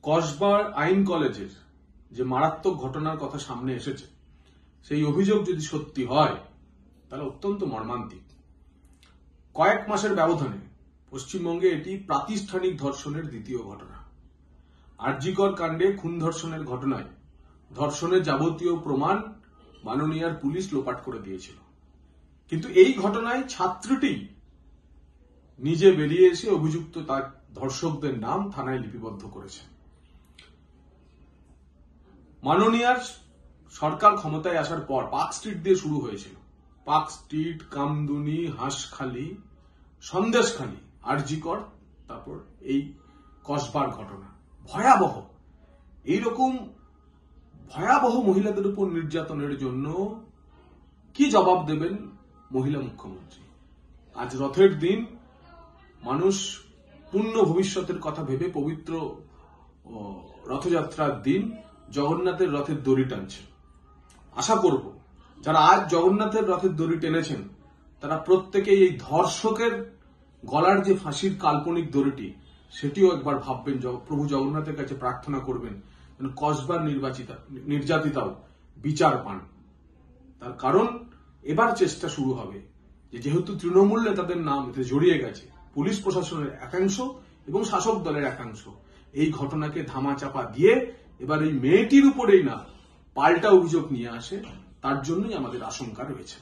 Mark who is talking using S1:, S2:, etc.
S1: কসবার আইন কলেজের যে মারাত্মক ঘটনার কথা সামনে এসেছে, সেই অভিযোগ যদি সত্যি হয় তাহলে অত্যন্ত মর্মান্তিক। কয়েক মাসের ব্যবধানে পশ্চিমবঙ্গে এটি প্রাতিষ্ঠানিক ধর্ষণের দ্বিতীয় ঘটনা। আরজিকর কাণ্ডে খুন ধর্ষণের ঘটনায় ধর্ষণের যাবতীয় প্রমাণ মাননীয়ার পুলিশ লোপাট করে দিয়েছিল, কিন্তু এই ঘটনায় ছাত্রীটি নিজে বেরিয়ে এসে অভিযুক্ত তার ধর্ষকদের নাম থানায় লিপিবদ্ধ করেছে। মাননীয়ার সরকার ক্ষমতায় আসার পর পার্ক স্ট্রিট দিয়ে শুরু হয়েছিল। পার্ক স্ট্রিট, কামদুনি, হাঁসখালি, সন্দেশখালি, আরজিকর, তারপর এই কসবার ঘটনা। ভয়াবহ, এইরকম ভয়াবহ মহিলাদের উপর নির্যাতনের জন্য কি জবাব দেবেন মহিলা মুখ্যমন্ত্রী? আজ রথের দিন, মানুষ পূর্ণ ভবিষ্যতের কথা ভেবে পবিত্র রথযাত্রার দিন জগন্নাথের রথের দড়ি টানছে। আশা করব যারা আজ জগন্নাথের রথের দড়ি টেনেছেন তারা প্রত্যেকেই এই ধর্ষকের গলার যে ফাঁসির কাল্পনিক দড়িটি, সেটিও একবার ভাববেন, প্রভু জগন্নাথের কাছে প্রার্থনা করবেন যেন কসবার নির্যাতিতাও বিচার পান। তার কারণ এবার চেষ্টা শুরু হবে যেহেতু তৃণমূল নেতাদের নাম এতে জড়িয়ে গেছে, পুলিশ প্রশাসনের একাংশ এবং শাসক দলের একাংশ এই ঘটনাকে ধামাচাপা দিয়ে এবার এই মেয়েটির উপরেই না পাল্টা অভিযোগ নিয়ে আসে, তার জন্যই আমাদের আশঙ্কা রয়েছে।